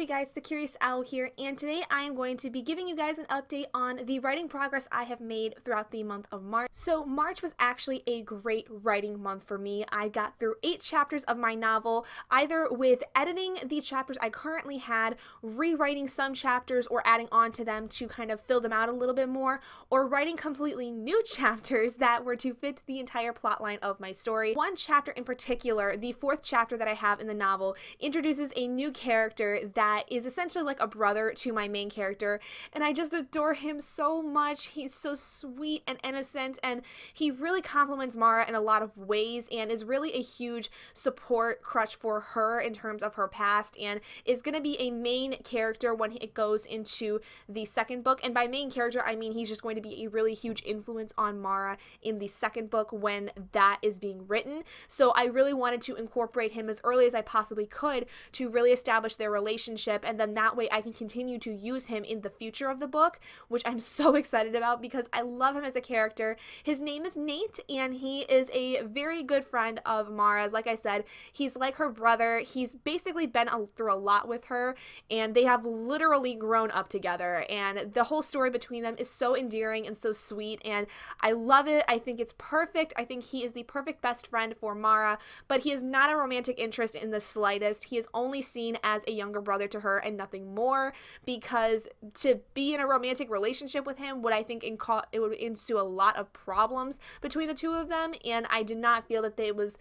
guys, the Curious Owl here, and today I am going to be giving you guys an update on the writing progress I have made throughout the month of March. So March was actually a great writing month for me. I got through 8 chapters of my novel, either with editing the chapters I currently had, rewriting some chapters or adding on to them to kind of fill them out a little bit more, or writing completely new chapters that were to fit the entire plotline of my story. One chapter in particular, the 4th chapter that I have in the novel, introduces a new character that is essentially like a brother to my main character, and I just adore him so much. He's so sweet and innocent, and he really compliments Mara in a lot of ways and is really a huge support crutch for her in terms of her past, and is going to be a main character when it goes into the 2nd book. And by main character, I mean he's just going to be a really huge influence on Mara in the 2nd book when that is being written. So I really wanted to incorporate him as early as I possibly could to really establish their relationship, and then that way I can continue to use him in the future of the book, which I'm so excited about because I love him as a character. His name is Nate, and he is a very good friend of Mara's. Like I said, he's like her brother. He's basically been through a lot with her, and they have literally grown up together, and the whole story between them is so endearing and so sweet, and I love it. I think it's perfect. I think he is the perfect best friend for Mara, but he is not a romantic interest in the slightest. He is only seen as a younger brother to her and nothing more, because to be in a romantic relationship with him would, I think, it would ensue a lot of problems between the two of them, and I did not feel that it was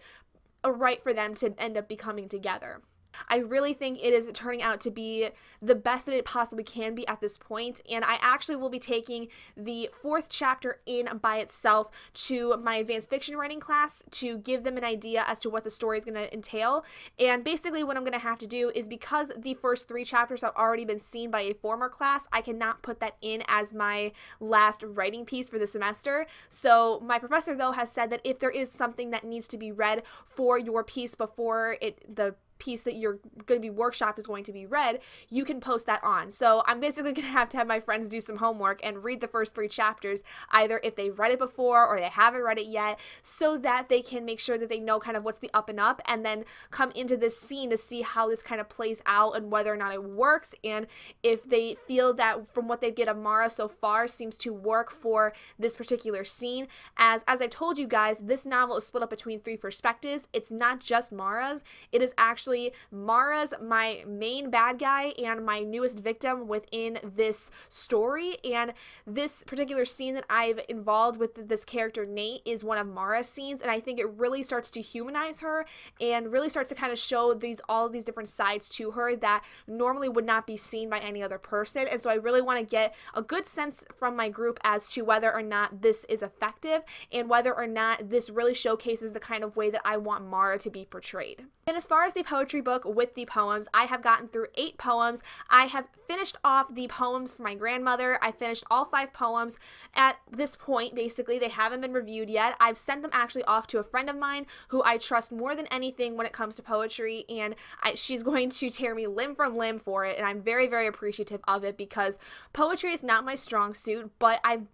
right for them to end up becoming together. I really think it is turning out to be the best that it possibly can be at this point, and I actually will be taking the 4th chapter in by itself to my advanced fiction writing class to give them an idea as to what the story is going to entail. And basically what I'm going to have to do is, because the first 3 chapters have already been seen by a former class, I cannot put that in as my last writing piece for the semester. So my professor, though, has said that if there is something that needs to be read for your piece before the piece that you're going to be workshop is going to be read, you can post that on. So I'm basically going to have my friends do some homework and read the first 3 chapters, either if they've read it before or they haven't read it yet, so that they can make sure that they know kind of what's the up and up, and then come into this scene to see how this kind of plays out and whether or not it works, and if they feel that from what they get of Mara so far seems to work for this particular scene. As I've told you guys, this novel is split up between 3 perspectives. It's not just Mara's. It is actually Mara's, my main bad guy, and my newest victim within this story. And this particular scene that I've involved with this character Nate is one of Mara's scenes, and I think it really starts to humanize her and really starts to kind of show all of these different sides to her that normally would not be seen by any other person. And so I really want to get a good sense from my group as to whether or not this is effective and whether or not this really showcases the kind of way that I want Mara to be portrayed. And as far as the poetry book with the poems, I have gotten through 8 poems. I have finished off the poems for my grandmother. I finished all 5 poems at this point. Basically, they haven't been reviewed yet. I've sent them actually off to a friend of mine who I trust more than anything when it comes to poetry, and she's going to tear me limb from limb for it, and I'm very, very appreciative of it, because poetry is not my strong suit, but I've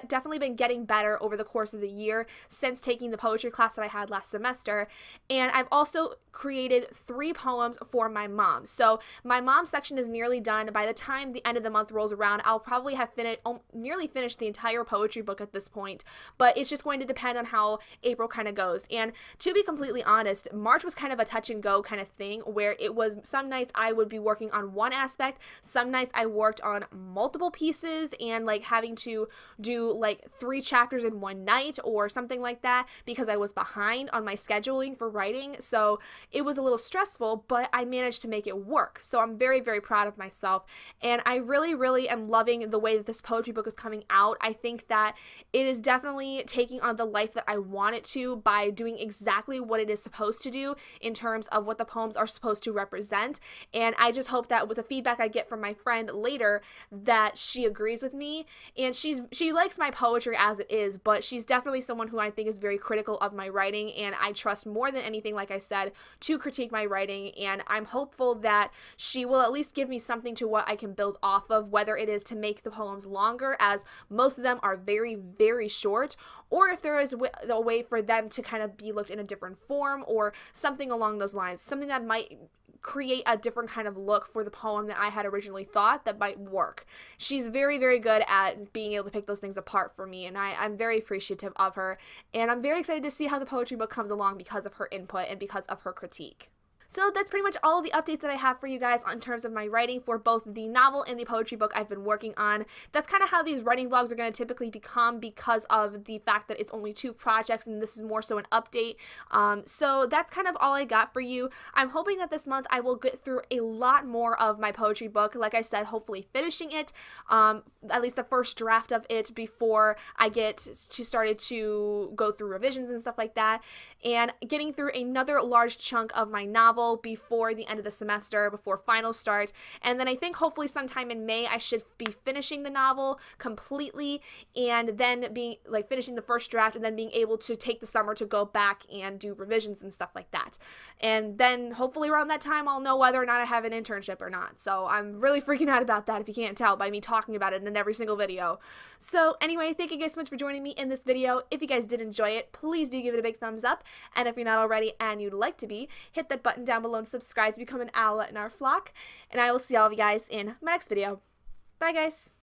definitely been getting better over the course of the year since taking the poetry class that I had last semester. And I've also created 3 poems for my mom. So my mom section is nearly done. By the time the end of the month rolls around, I'll probably have nearly finished the entire poetry book at this point, but it's just going to depend on how April kind of goes. And to be completely honest, March was kind of a touch and go kind of thing, where it was some nights I would be working on one aspect, some nights I worked on multiple pieces, and like having to do like 3 chapters in one night or something like that because I was behind on my scheduling for writing. So it was a little stressful, but I managed to make it work. So I'm very, very proud of myself, and I really, really am loving the way that this poetry book is coming out. I think that it is definitely taking on the life that I want it to by doing exactly what it is supposed to do in terms of what the poems are supposed to represent. And I just hope that with the feedback I get from my friend later that she agrees with me, and she likes my poetry as it is, but she's definitely someone who I think is very critical of my writing, and I trust more than anything, like I said, to critique my writing. And I'm hopeful that she will at least give me something to what I can build off of, whether it is to make the poems longer, as most of them are very, very short, or if there is a way for them to kind of be looked in a different form or something along those lines, something that might create a different kind of look for the poem that I had originally thought that might work. She's very, very good at being able to pick those things apart for me, and I'm very appreciative of her, and I'm very excited to see how the poetry book comes along because of her input and because of her critique. So that's pretty much all of the updates that I have for you guys in terms of my writing for both the novel and the poetry book I've been working on. That's kind of how these writing vlogs are going to typically become because of the fact that it's only 2 projects and this is more so an update. So that's kind of all I got for you. I'm hoping that this month I will get through a lot more of my poetry book. Like I said, hopefully finishing it, at least the first draft of it before I get to started to go through revisions and stuff like that, and getting through another large chunk of my novel before the end of the semester, before finals start. And then I think hopefully sometime in May I should be finishing the novel completely, and then being like finishing the first draft, and then being able to take the summer to go back and do revisions and stuff like that. And then hopefully around that time I'll know whether or not I have an internship or not. So I'm really freaking out about that, if you can't tell by me talking about it in every single video. So anyway, thank you guys so much for joining me in this video. If you guys did enjoy it, please do give it a big thumbs up, and if you're not already and you'd like to be, hit that button down below and subscribe to become an owlet in our flock, and I will see all of you guys in my next video. Bye guys!